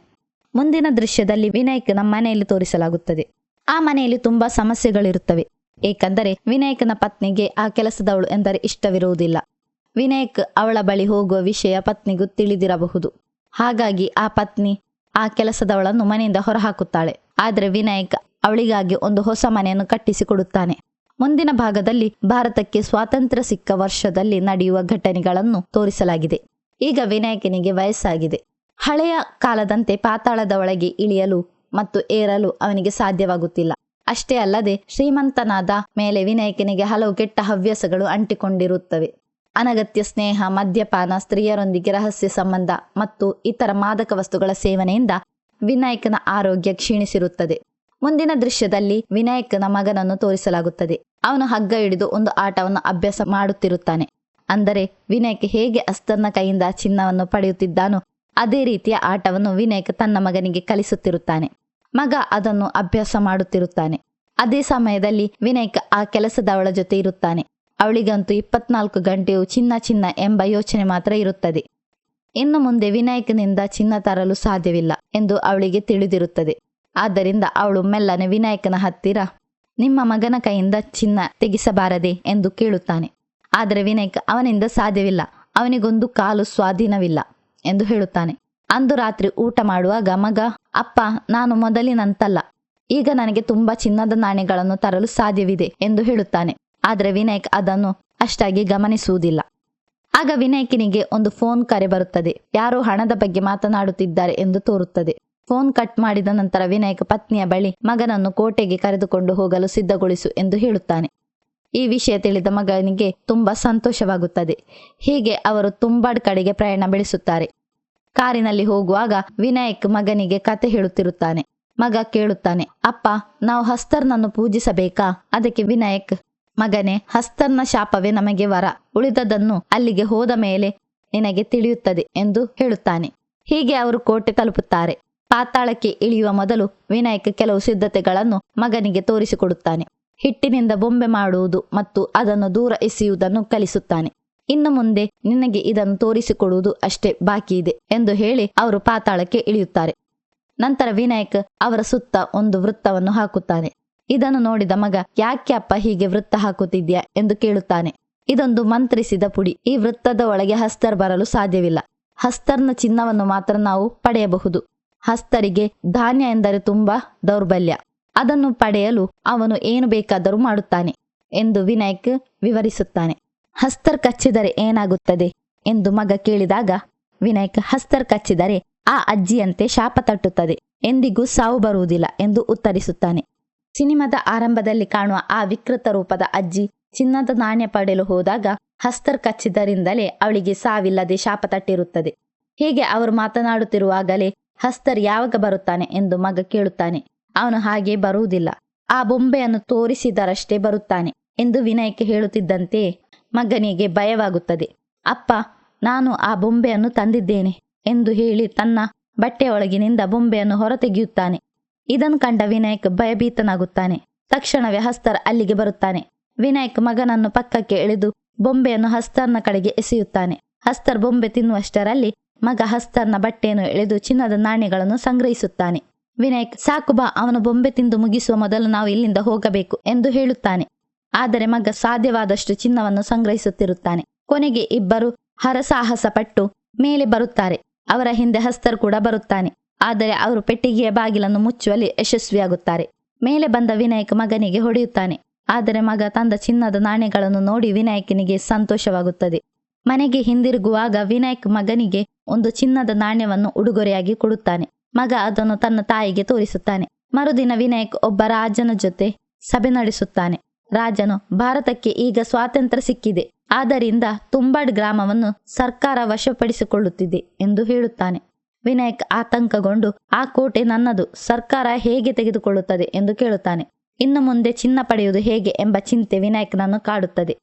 ಮುಂದಿನ ದೃಶ್ಯದಲ್ಲಿ ವಿನಾಯಕನ ಮನೆಯಲ್ಲಿ ತೋರಿಸಲಾಗುತ್ತದೆ. ಆ ಮನೆಯಲ್ಲಿ ತುಂಬಾ ಸಮಸ್ಯೆಗಳಿರುತ್ತವೆ. ಏಕೆಂದರೆ ವಿನಾಯಕನ ಪತ್ನಿಗೆ ಆ ಕೆಲಸದವಳು ಎಂದರೆ ಇಷ್ಟವಿರುವುದಿಲ್ಲ. ವಿನಾಯಕ್ ಅವಳ ಬಳಿ ಹೋಗುವ ವಿಷಯ ಪತ್ನಿಗೂ ತಿಳಿದಿರಬಹುದು. ಹಾಗಾಗಿ ಆ ಪತ್ನಿ ಆ ಕೆಲಸದವಳನ್ನು ಮನೆಯಿಂದ ಹೊರಹಾಕುತ್ತಾಳೆ. ಆದರೆ ವಿನಾಯಕ್ ಅವಳಿಗಾಗಿ ಒಂದು ಹೊಸ ಮನೆಯನ್ನು ಕಟ್ಟಿಸಿಕೊಡುತ್ತಾನೆ. ಮುಂದಿನ ಭಾಗದಲ್ಲಿ ಭಾರತಕ್ಕೆ ಸ್ವಾತಂತ್ರ್ಯ ಸಿಕ್ಕ ವರ್ಷದಲ್ಲಿ ನಡೆಯುವ ಘಟನೆಗಳನ್ನು ತೋರಿಸಲಾಗಿದೆ. ಈಗ ವಿನಾಯಕನಿಗೆ ವಯಸ್ಸಾಗಿದೆ. ಹಳೆಯ ಕಾಲದಂತೆ ಪಾತಾಳದ ಒಳಗೆ ಇಳಿಯಲು ಮತ್ತು ಏರಲು ಅವನಿಗೆ ಸಾಧ್ಯವಾಗುತ್ತಿಲ್ಲ. ಅಷ್ಟೇ ಅಲ್ಲದೆ ಶ್ರೀಮಂತನಾದ ಮೇಲೆ ವಿನಾಯಕನಿಗೆ ಹಲವು ಕೆಟ್ಟ ಹವ್ಯಾಸಗಳು ಅಂಟಿಕೊಂಡಿರುತ್ತವೆ. ಅನಗತ್ಯ ಸ್ನೇಹ, ಮದ್ಯಪಾನ, ಸ್ತ್ರೀಯರೊಂದಿಗೆ ರಹಸ್ಯ ಸಂಬಂಧ ಮತ್ತು ಇತರ ಮಾದಕ ವಸ್ತುಗಳ ಸೇವನೆಯಿಂದ ವಿನಾಯಕನ ಆರೋಗ್ಯ ಕ್ಷೀಣಿಸಿರುತ್ತದೆ. ಮುಂದಿನ ದೃಶ್ಯದಲ್ಲಿ ವಿನಾಯಕನ ಮಗನನ್ನು ತೋರಿಸಲಾಗುತ್ತದೆ. ಅವನು ಹಗ್ಗ ಹಿಡಿದು ಒಂದು ಆಟವನ್ನು ಅಭ್ಯಾಸ ಮಾಡುತ್ತಿರುತ್ತಾನೆ. ಅಂದರೆ ವಿನಾಯಕ್ ಹೇಗೆ ಅಸ್ತರ್ನ ಕೈಯಿಂದ ಚಿನ್ನವನ್ನು ಪಡೆಯುತ್ತಿದ್ದಾನೋ ಅದೇ ರೀತಿಯ ಆಟವನ್ನು ವಿನಾಯಕ್ ತನ್ನ ಮಗನಿಗೆ ಕಲಿಸುತ್ತಿರುತ್ತಾನೆ. ಮಗ ಅದನ್ನು ಅಭ್ಯಾಸ ಮಾಡುತ್ತಿರುತ್ತಾನೆ. ಅದೇ ಸಮಯದಲ್ಲಿ ವಿನಾಯಕ್ ಆ ಕೆಲಸದವಳ ಜೊತೆ ಇರುತ್ತಾನೆ. ಅವಳಿಗಂತೂ 24 ಗಂಟೆಯೂ ಚಿನ್ನ ಎಂಬ ಯೋಚನೆ ಮಾತ್ರ ಇರುತ್ತದೆ. ಇನ್ನು ಮುಂದೆ ವಿನಾಯಕನಿಂದ ಚಿನ್ನ ತರಲು ಸಾಧ್ಯವಿಲ್ಲ ಎಂದು ಅವಳಿಗೆ ತಿಳಿದಿರುತ್ತದೆ. ಆದ್ದರಿಂದ ಅವಳು ಮೆಲ್ಲನೆ ವಿನಾಯಕನ ಹತ್ತಿರ ನಿಮ್ಮ ಮಗನ ಕೈಯಿಂದ ಚಿನ್ನ ತೆಗೆಸಬಾರದೆ ಎಂದು ಕೇಳುತ್ತಾನೆ. ಆದರೆ ವಿನಾಯಕ್ ಅವನಿಂದ ಸಾಧ್ಯವಿಲ್ಲ, ಅವನಿಗೊಂದು ಕಾಲು ಸ್ವಾಧೀನವಿಲ್ಲ ಎಂದು ಹೇಳುತ್ತಾನೆ. ಅಂದು ರಾತ್ರಿ ಊಟ ಮಾಡುವಾಗ ಮಗ, ಅಪ್ಪ, ನಾನು ಮೊದಲಿನಂತಲ್ಲ, ಈಗ ನನಗೆ ತುಂಬಾ ಚಿನ್ನದ ನಾಣ್ಯಗಳನ್ನು ತರಲು ಸಾಧ್ಯವಿದೆ ಎಂದು ಹೇಳುತ್ತಾನೆ. ಆದರೆ ವಿನಾಯಕ್ ಅದನ್ನು ಅಷ್ಟಾಗಿ ಗಮನಿಸುವುದಿಲ್ಲ. ಆಗ ವಿನಾಯಕನಿಗೆ ಒಂದು ಫೋನ್ ಕರೆ ಬರುತ್ತದೆ. ಯಾರೋ ಹಣದ ಬಗ್ಗೆ ಮಾತನಾಡುತ್ತಿದ್ದಾರೆ ಎಂದು ತೋರುತ್ತದೆ. ಫೋನ್ ಕಟ್ ಮಾಡಿದ ನಂತರ ವಿನಾಯಕ್ ಪತ್ನಿಯ ಬಳಿ ಮಗನನ್ನು ಕೋಟೆಗೆ ಕರೆದುಕೊಂಡು ಹೋಗಲು ಸಿದ್ಧಗೊಳಿಸು ಎಂದು ಹೇಳುತ್ತಾನೆ. ಈ ವಿಷಯ ತಿಳಿದ ಮಗನಿಗೆ ತುಂಬಾ ಸಂತೋಷವಾಗುತ್ತದೆ. ಹೀಗೆ ಅವರು ತುಂಬಾಡ್ ಕಡೆಗೆ ಪ್ರಯಾಣ ಬೆಳೆಸುತ್ತಾರೆ. ಕಾರಿನಲ್ಲಿ ಹೋಗುವಾಗ ವಿನಾಯಕ್ ಮಗನಿಗೆ ಕತೆ ಹೇಳುತ್ತಿರುತ್ತಾನೆ. ಮಗ ಕೇಳುತ್ತಾನೆ, ಅಪ್ಪ, ನಾವು ಹಸ್ತರ್ನನ್ನು ಪೂಜಿಸಬೇಕಾ? ಅದಕ್ಕೆ ವಿನಾಯಕ್, ಮಗನೇ, ಹಸ್ತರ್ನ ಶಾಪವೇ ನಮಗೆ ವರ, ಉಳಿದದನ್ನು ಅಲ್ಲಿಗೆ ಹೋದ ಮೇಲೆ ನಿನಗೆ ತಿಳಿಯುತ್ತದೆ ಎಂದು ಹೇಳುತ್ತಾನೆ. ಹೀಗೆ ಅವರು ಕೋಟೆ ತಲುಪುತ್ತಾರೆ. ಪಾತಾಳಕ್ಕೆ ಇಳಿಯುವ ಮೊದಲು ವಿನಾಯಕ್ ಕೆಲವು ಸಿದ್ಧತೆಗಳನ್ನು ಮಗನಿಗೆ ತೋರಿಸಿಕೊಡುತ್ತಾನೆ. ಹಿಟ್ಟಿನಿಂದ ಬೊಂಬೆ ಮಾಡುವುದು ಮತ್ತು ಅದನ್ನು ದೂರ ಎಸೆಯುವುದನ್ನು ಕಲಿಸುತ್ತಾನೆ. ಇನ್ನು ಮುಂದೆ ನಿನಗೆ ಇದನ್ನು ತೋರಿಸಿಕೊಡುವುದು ಅಷ್ಟೇ ಬಾಕಿ ಇದೆ ಎಂದು ಹೇಳಿ ಅವರು ಪಾತಾಳಕ್ಕೆ ಇಳಿಯುತ್ತಾರೆ. ನಂತರ ವಿನಾಯಕ್ ಅವರ ಸುತ್ತ ಒಂದು ವೃತ್ತವನ್ನು ಹಾಕುತ್ತಾನೆ. ಇದನ್ನು ನೋಡಿದ ಮಗ, ಯಾಕೆ ಅಪ್ಪ ಹೀಗೆ ವೃತ್ತ ಹಾಕುತ್ತಿದ್ಯಾ ಎಂದು ಕೇಳುತ್ತಾನೆ. ಇದೊಂದು ಮಂತ್ರಿಸಿದ ಪುಡಿ. ಈ ವೃತ್ತದ ಒಳಗೆ ಹಸ್ತರ್ ಬರಲು ಸಾಧ್ಯವಿಲ್ಲ. ಹಸ್ತರ್ನ ಚಿನ್ನವನ್ನು ಮಾತ್ರ ನಾವು ಪಡೆಯಬಹುದು. ಹಸ್ತರಿಗೆ ಧಾನ್ಯ ಎಂದರೆ ತುಂಬಾ ದೌರ್ಬಲ್ಯ. ಅದನ್ನು ಪಡೆಯಲು ಅವನು ಏನು ಬೇಕಾದರೂ ಮಾಡುತ್ತಾನೆ ಎಂದು ವಿನಾಯಕ್ ವಿವರಿಸುತ್ತಾನೆ. ಹಸ್ತರ್ ಕಚ್ಚಿದರೆ ಏನಾಗುತ್ತದೆ ಎಂದು ಮಗ ಕೇಳಿದಾಗ ವಿನಾಯಕ್, ಹಸ್ತರ್ ಕಚ್ಚಿದರೆ ಆ ಅಜ್ಜಿಯಂತೆ ಶಾಪ ತಟ್ಟುತ್ತದೆ, ಎಂದಿಗೂ ಸಾವು ಬರುವುದಿಲ್ಲ ಎಂದು ಉತ್ತರಿಸುತ್ತಾನೆ. ಸಿನಿಮಾದ ಆರಂಭದಲ್ಲಿ ಕಾಣುವ ಆ ವಿಕೃತ ರೂಪದ ಅಜ್ಜಿ ಚಿನ್ನದ ನಾಣ್ಯ ಪಡೆಯಲು ಹೋದಾಗ ಹಸ್ತರ್ ಕಚ್ಚಿದರಿಂದಲೇ ಅವಳಿಗೆ ಸಾವಿಲ್ಲದೆ ಶಾಪ ತಟ್ಟಿರುತ್ತದೆ. ಹೀಗೆ ಅವರು ಮಾತನಾಡುತ್ತಿರುವಾಗಲೇ ಹಸ್ತರ್ ಯಾವಾಗ ಬರುತ್ತಾನೆ ಎಂದು ಮಗ ಕೇಳುತ್ತಾನೆ. ಅವನು ಹಾಗೆ ಬರುವುದಿಲ್ಲ, ಆ ಬೊಂಬೆಯನ್ನು ತೋರಿಸಿದರಷ್ಟೇ ಬರುತ್ತಾನೆ ಎಂದು ವಿನಾಯಕ್ ಹೇಳುತ್ತಿದ್ದಂತೆ ಮಗನಿಗೆ ಭಯವಾಗುತ್ತದೆ. ಅಪ್ಪ, ನಾನು ಆ ಬೊಂಬೆಯನ್ನು ತಂದಿದ್ದೇನೆ ಎಂದು ಹೇಳಿ ತನ್ನ ಬಟ್ಟೆಯೊಳಗಿನಿಂದ ಬೊಂಬೆಯನ್ನು ಹೊರತೆಗೆಯುತ್ತಾನೆ. ಇದನ್ನು ಕಂಡ ವಿನಾಯಕ್ ಭಯಭೀತನಾಗುತ್ತಾನೆ. ತಕ್ಷಣವೇ ಹಸ್ತರ್ ಅಲ್ಲಿಗೆ ಬರುತ್ತಾನೆ. ವಿನಾಯಕ್ ಮಗನನ್ನು ಪಕ್ಕಕ್ಕೆ ಎಳೆದು ಬೊಂಬೆಯನ್ನು ಹಸ್ತರ್ನ ಕಡೆಗೆ ಎಸೆಯುತ್ತಾನೆ. ಹಸ್ತರ್ ಬೊಂಬೆ ತಿನ್ನುವಷ್ಟರಲ್ಲಿ ಮಗ ಹಸ್ತರ್ನ ಬಟ್ಟೆಯನ್ನು ಎಳೆದು ಚಿನ್ನದ ನಾಣ್ಯಗಳನ್ನು ಸಂಗ್ರಹಿಸುತ್ತಾನೆ. ವಿನಾಯಕ್, ಸಾಕು ಬಾ, ಅವನು ಬೊಂಬೆ ತಿಂದು ಮುಗಿಸುವ ಮೊದಲು ನಾವು ಇಲ್ಲಿಂದ ಹೋಗಬೇಕು ಎಂದು ಹೇಳುತ್ತಾನೆ. ಆದರೆ ಮಗ ಸಾಧ್ಯವಾದಷ್ಟು ಚಿನ್ನವನ್ನು ಸಂಗ್ರಹಿಸುತ್ತಿರುತ್ತಾನೆ. ಕೊನೆಗೆ ಇಬ್ಬರು ಹರಸಾಹಸ ಪಟ್ಟು ಮೇಲೆ ಬರುತ್ತಾರೆ. ಅವರ ಹಿಂದೆ ಹಸ್ತರ್ ಕೂಡ ಬರುತ್ತಾನೆ. ಆದರೆ ಅವರು ಪೆಟ್ಟಿಗೆಯ ಬಾಗಿಲನ್ನು ಮುಚ್ಚುವಲ್ಲಿ ಯಶಸ್ವಿಯಾಗುತ್ತಾರೆ. ಮೇಲೆ ಬಂದ ವಿನಾಯಕ್ ಮಗನಿಗೆ ಹೊಡೆಯುತ್ತಾನೆ. ಆದರೆ ಮಗ ತಂದ ಚಿನ್ನದ ನಾಣ್ಯಗಳನ್ನು ನೋಡಿ ವಿನಾಯಕನಿಗೆ ಸಂತೋಷವಾಗುತ್ತದೆ. ಮನೆಗೆ ಹಿಂದಿರುಗುವಾಗ ವಿನಾಯಕ್ ಮಗನಿಗೆ ಒಂದು ಚಿನ್ನದ ನಾಣ್ಯವನ್ನು ಉಡುಗೊರೆಯಾಗಿ ಕೊಡುತ್ತಾನೆ. ಮಗ ಅದನ್ನು ತನ್ನ ತಾಯಿಗೆ ತೋರಿಸುತ್ತಾನೆ. ಮರುದಿನ ವಿನಾಯಕ್ ಒಬ್ಬ ರಾಜನ ಜೊತೆ ಸಭೆ ನಡೆಸುತ್ತಾನೆ. ರಾಜನು, ಭಾರತಕ್ಕೆ ಈಗ ಸ್ವಾತಂತ್ರ್ಯ ಸಿಕ್ಕಿದೆ, ಆದ್ದರಿಂದ ತುಂಬಾಡ್ ಗ್ರಾಮವನ್ನು ಸರ್ಕಾರ ವಶಪಡಿಸಿಕೊಳ್ಳುತ್ತಿದೆ ಎಂದು ಹೇಳುತ್ತಾನೆ. ವಿನಾಯಕ್ ಆತಂಕಗೊಂಡು, ಆ ಕೋಟೆ ನನ್ನದು, ಸರ್ಕಾರ ಹೇಗೆ ತೆಗೆದುಕೊಳ್ಳುತ್ತದೆ ಎಂದು ಕೇಳುತ್ತಾನೆ. ಇನ್ನು ಮುಂದೆ ಚಿನ್ನ ಪಡೆಯುವುದು ಹೇಗೆ ಎಂಬ ಚಿಂತೆ ವಿನಾಯಕನನ್ನು ಕಾಡುತ್ತದೆ.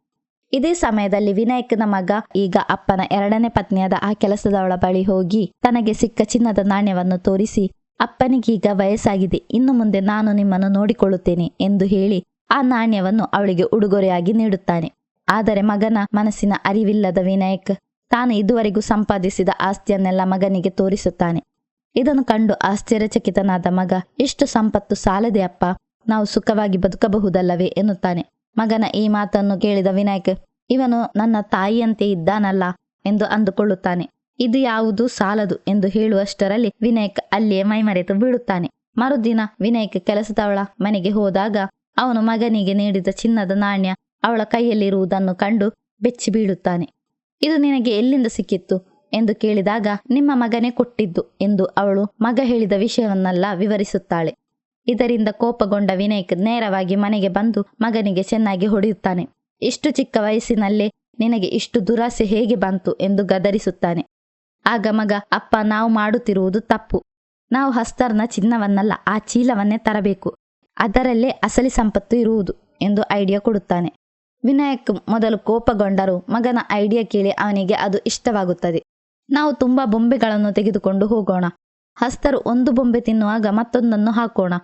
ಇದೇ ಸಮಯದಲ್ಲಿ ವಿನಾಯಕನ ಮಗ ಈಗ ಅಪ್ಪನ ಎರಡನೇ ಪತ್ನಿಯಾದ ಆ ಕೆಲಸದವಳ ಬಳಿ ಹೋಗಿ ತನಗೆ ಸಿಕ್ಕ ಚಿನ್ನದ ನಾಣ್ಯವನ್ನು ತೋರಿಸಿ, ಅಪ್ಪನಿಗೀಗ ವಯಸ್ಸಾಗಿದೆ, ಇನ್ನು ಮುಂದೆ ನಾನು ನಿಮ್ಮನ್ನು ನೋಡಿಕೊಳ್ಳುತ್ತೇನೆ ಎಂದು ಹೇಳಿ ಆ ನಾಣ್ಯವನ್ನು ಅವಳಿಗೆ ಉಡುಗೊರೆಯಾಗಿ ನೀಡುತ್ತಾನೆ. ಆದರೆ ಮಗನ ಮನಸ್ಸಿನ ಅರಿವಿಲ್ಲದ ವಿನಾಯಕ್ ತಾನು ಇದುವರೆಗೂ ಸಂಪಾದಿಸಿದ ಆಸ್ತಿಯನ್ನೆಲ್ಲ ಮಗನಿಗೆ ತೋರಿಸುತ್ತಾನೆ. ಇದನ್ನು ಕಂಡು ಆಶ್ಚರ್ಯಚಕಿತನಾದ ಮಗ, ಎಷ್ಟು ಸಂಪತ್ತು ಸಾಲದೆ ಅಪ್ಪ, ನಾವು ಸುಖವಾಗಿ ಬದುಕಬಹುದಲ್ಲವೇ ಎನ್ನುತ್ತಾನೆ. ಮಗನ ಈ ಮಾತನ್ನು ಕೇಳಿದ ವಿನಾಯಕ್, ಇವನು ನನ್ನ ತಾಯಿಯಂತೆ ಇದ್ದಾನಲ್ಲ ಎಂದು ಅಂದುಕೊಳ್ಳುತ್ತಾನೆ. ಇದು ಯಾವುದು ಸಾಲದು ಎಂದು ಹೇಳುವಷ್ಟರಲ್ಲಿ ವಿನಾಯಕ್ ಅಲ್ಲಿಯೇ ಮೈಮರೆತು ಬೀಳುತ್ತಾನೆ. ಮರುದಿನ ವಿನಾಯಕ್ ಕೆಲಸದವಳ ಮನೆಗೆ ಹೋದಾಗ ಅವನು ಮಗನಿಗೆ ನೀಡಿದ ಚಿನ್ನದ ನಾಣ್ಯ ಅವಳ ಕೈಯಲ್ಲಿರುವುದನ್ನು ಕಂಡು ಬೆಚ್ಚಿ ಬೀಳುತ್ತಾನೆ. ಇದು ನಿನಗೆ ಎಲ್ಲಿಂದ ಸಿಕ್ಕಿತ್ತು ಎಂದು ಕೇಳಿದಾಗ ನಿಮ್ಮ ಮಗನೇ ಕೊಟ್ಟಿದ್ದು ಎಂದು ಅವಳು ಮಗ ಹೇಳಿದ ವಿಷಯವನ್ನೆಲ್ಲ ವಿವರಿಸುತ್ತಾಳೆ. ಇದರಿಂದ ಕೋಪಗೊಂಡ ವಿನಾಯಕ್ ನೇರವಾಗಿ ಮನೆಗೆ ಬಂದು ಮಗನಿಗೆ ಚೆನ್ನಾಗಿ ಹೊಡೆಯುತ್ತಾನೆ. ಇಷ್ಟು ಚಿಕ್ಕ ವಯಸ್ಸಿನಲ್ಲೇ ನಿನಗೆ ಇಷ್ಟು ದುರಾಸೆ ಹೇಗೆ ಬಂತು ಎಂದು ಗದರಿಸುತ್ತಾನೆ. ಆಗ ಮಗ, ಅಪ್ಪ, ನಾವು ಮಾಡುತ್ತಿರುವುದು ತಪ್ಪು. ನಾವು ಹಸ್ತರ್ನ ಚಿನ್ನವನ್ನಲ್ಲ, ಆ ಚೀಲವನ್ನೇ ತರಬೇಕು. ಅದರಲ್ಲೇ ಅಸಲಿ ಸಂಪತ್ತು ಇರುವುದು ಎಂದು ಐಡಿಯಾ ಕೊಡುತ್ತಾನೆ. ವಿನಾಯಕ್ ಮೊದಲು ಕೋಪಗೊಂಡರೂ ಮಗನ ಐಡಿಯಾ ಕೇಳಿ ಅವನಿಗೆ ಅದು ಇಷ್ಟವಾಗುತ್ತದೆ. ನಾವು ತುಂಬಾ ಬೊಂಬೆಗಳನ್ನು ತೆಗೆದುಕೊಂಡು ಹೋಗೋಣ. ಹಸ್ತರು ಒಂದು ಬೊಂಬೆ ತಿನ್ನುವಾಗ ಮತ್ತೊಂದನ್ನು ಹಾಕೋಣ.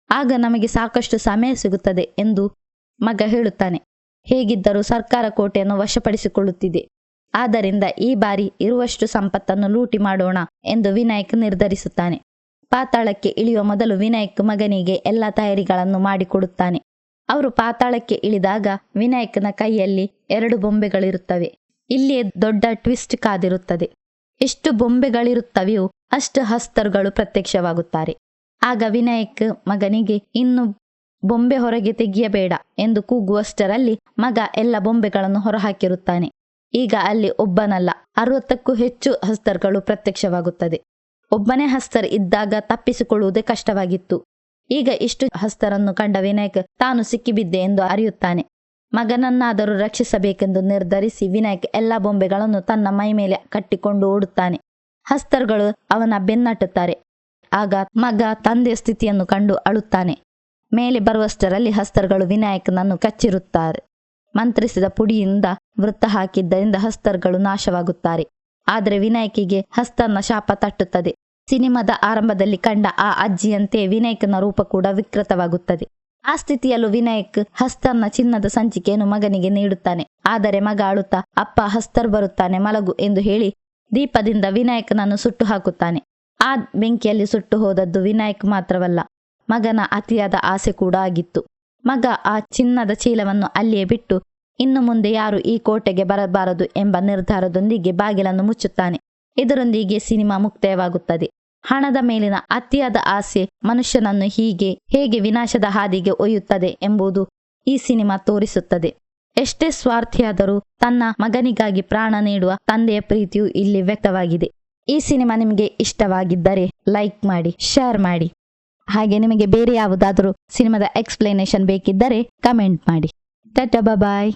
ಆಗ ನಮಗೆ ಸಾಕಷ್ಟು ಸಮಯ ಸಿಗುತ್ತದೆ ಎಂದು ಮಗ ಹೇಳುತ್ತಾನೆ. ಹೇಗಿದ್ದರೂ ಸರ್ಕಾರ ಕೋಟೆಯನ್ನು ವಶಪಡಿಸಿಕೊಳ್ಳುತ್ತಿದೆ. ಆದ್ದರಿಂದ ಈ ಬಾರಿ ಇರುವಷ್ಟು ಸಂಪತ್ತನ್ನು ಲೂಟಿ ಮಾಡೋಣ ಎಂದು ವಿನಾಯಕ್ ನಿರ್ಧರಿಸುತ್ತಾನೆ. ಪಾತಾಳಕ್ಕೆ ಇಳಿಯುವ ಮೊದಲು ವಿನಾಯಕ್ ಮಗನಿಗೆ ಎಲ್ಲ ತಯಾರಿಗಳನ್ನು ಮಾಡಿಕೊಡುತ್ತಾನೆ. ಅವರು ಪಾತಾಳಕ್ಕೆ ಇಳಿದಾಗ ವಿನಾಯಕ್ನ ಕೈಯಲ್ಲಿ 2 ಬೊಂಬೆಗಳಿರುತ್ತವೆ. ಇಲ್ಲಿಯೇ ದೊಡ್ಡ ಟ್ವಿಸ್ಟ್ ಕಾದಿರುತ್ತದೆ. ಎಷ್ಟು ಬೊಂಬೆಗಳಿರುತ್ತವೆಯೋ ಅಷ್ಟು ಹಸ್ತರುಗಳು ಪ್ರತ್ಯಕ್ಷವಾಗುತ್ತಾರೆ. ಆಗ ವಿನಾಯಕ್ ಮಗನಿಗೆ ಇನ್ನು ಬೊಂಬೆ ಹೊರಗೆ ತೆಗೆಯಬೇಡ ಎಂದು ಕೂಗುವಷ್ಟರಲ್ಲಿ ಮಗ ಎಲ್ಲ ಬೊಂಬೆಗಳನ್ನು ಹೊರಹಾಕಿರುತ್ತಾನೆ. ಈಗ ಅಲ್ಲಿ ಒಬ್ಬನಲ್ಲ 60ಕ್ಕೂ ಹೆಚ್ಚು ಹಸ್ತರ್ಗಳು ಪ್ರತ್ಯಕ್ಷವಾಗುತ್ತದೆ. ಒಬ್ಬನೇ ಹಸ್ತರ್ ಇದ್ದಾಗ ತಪ್ಪಿಸಿಕೊಳ್ಳುವುದೇ ಕಷ್ಟವಾಗಿತ್ತು. ಈಗ ಇಷ್ಟು ಹಸ್ತರನ್ನು ಕಂಡ ವಿನಾಯಕ್ ತಾನು ಸಿಕ್ಕಿಬಿದ್ದೆ ಎಂದು ಅರಿಯುತ್ತಾನೆ. ಮಗನನ್ನಾದರೂ ರಕ್ಷಿಸಬೇಕೆಂದು ನಿರ್ಧರಿಸಿ ವಿನಾಯಕ್ ಎಲ್ಲ ಬೊಂಬೆಗಳನ್ನು ತನ್ನ ಮೈ ಮೇಲೆ ಕಟ್ಟಿಕೊಂಡು ಓಡುತ್ತಾನೆ. ಹಸ್ತರ್ಗಳು ಅವನ ಬೆನ್ನಟ್ಟುತ್ತಾರೆ. ಆಗ ಮಗ ತಂದೆಯ ಸ್ಥಿತಿಯನ್ನು ಕಂಡು ಅಳುತ್ತಾನೆ. ಮೇಲೆ ಬರುವಷ್ಟರಲ್ಲಿ ಹಸ್ತರ್ಗಳು ವಿನಾಯಕನನ್ನು ಕಚ್ಚಿರುತ್ತಾರೆ. ಮಂತ್ರಿಸಿದ ಪುಡಿಯಿಂದ ವೃತ್ತ ಹಾಕಿದ್ದರಿಂದ ಹಸ್ತರ್ಗಳು ನಾಶವಾಗುತ್ತಾರೆ. ಆದರೆ ವಿನಾಯಕಿಗೆ ಹಸ್ತರ್ನ ಶಾಪ ತಟ್ಟುತ್ತದೆ. ಸಿನಿಮಾದ ಆರಂಭದಲ್ಲಿ ಕಂಡ ಆ ಅಜ್ಜಿಯಂತೆ ವಿನಾಯಕನ ರೂಪ ಕೂಡ ವಿಕೃತವಾಗುತ್ತದೆ. ಆ ಸ್ಥಿತಿಯಲ್ಲೂ ವಿನಾಯಕ್ ಹಸ್ತರ್ನ ಚಿನ್ನದ ಸಂಚಿಕೆಯನ್ನು ಮಗನಿಗೆ ನೀಡುತ್ತಾನೆ. ಆದರೆ ಮಗ ಅಳುತ್ತಾ, ಅಪ್ಪ, ಹಸ್ತರ್ ಬರುತ್ತಾನೆ, ಮಲಗು ಎಂದು ಹೇಳಿ ದೀಪದಿಂದ ವಿನಾಯಕನನ್ನು ಸುಟ್ಟು ಹಾಕುತ್ತಾನೆ. ಆ ಬೆಂಕಿಯಲ್ಲಿ ಸುಟ್ಟು ಹೋದದ್ದು ವಿನಾಯಕ್ ಮಾತ್ರವಲ್ಲ, ಮಗನ ಅತಿಯಾದ ಆಸೆ ಕೂಡ ಆಗಿತ್ತು. ಮಗ ಆ ಚಿನ್ನದ ಚೀಲವನ್ನು ಅಲ್ಲಿಯೇ ಬಿಟ್ಟು ಇನ್ನು ಮುಂದೆ ಯಾರು ಈ ಕೋಟೆಗೆ ಬರಬಾರದು ಎಂಬ ನಿರ್ಧಾರದೊಂದಿಗೆ ಬಾಗಿಲನ್ನು ಮುಚ್ಚುತ್ತಾನೆ. ಇದರೊಂದಿಗೆ ಸಿನಿಮಾ ಮುಕ್ತಾಯವಾಗುತ್ತದೆ. ಹಣದ ಮೇಲಿನ ಅತಿಯಾದ ಆಸೆ ಮನುಷ್ಯನನ್ನು ಹೇಗೆ ವಿನಾಶದ ಹಾದಿಗೆ ಒಯ್ಯುತ್ತದೆ ಎಂಬುದು ಈ ಸಿನಿಮಾ ತೋರಿಸುತ್ತದೆ. ಎಷ್ಟೇ ಸ್ವಾರ್ಥಿಯಾದರೂ ತನ್ನ ಮಗನಿಗಾಗಿ ಪ್ರಾಣ ನೀಡುವ ತಂದೆಯ ಪ್ರೀತಿಯು ಇಲ್ಲಿ ವ್ಯಕ್ತವಾಗಿದೆ. ಈ ಸಿನಿಮಾ ನಿಮಗೆ ಇಷ್ಟವಾಗಿದ್ದರೆ ಲೈಕ್ ಮಾಡಿ, ಶೇರ್ ಮಾಡಿ. ಹಾಗೆ ನಿಮಗೆ ಬೇರೆ ಯಾವುದಾದರೂ ಸಿನಿಮಾದ ಎಕ್ಸ್ಪ್ಲನೇಷನ್ ಬೇಕಿದ್ದರೆ ಕಮೆಂಟ್ ಮಾಡಿ. ಟಾಟಾ, ಬಾಯ್.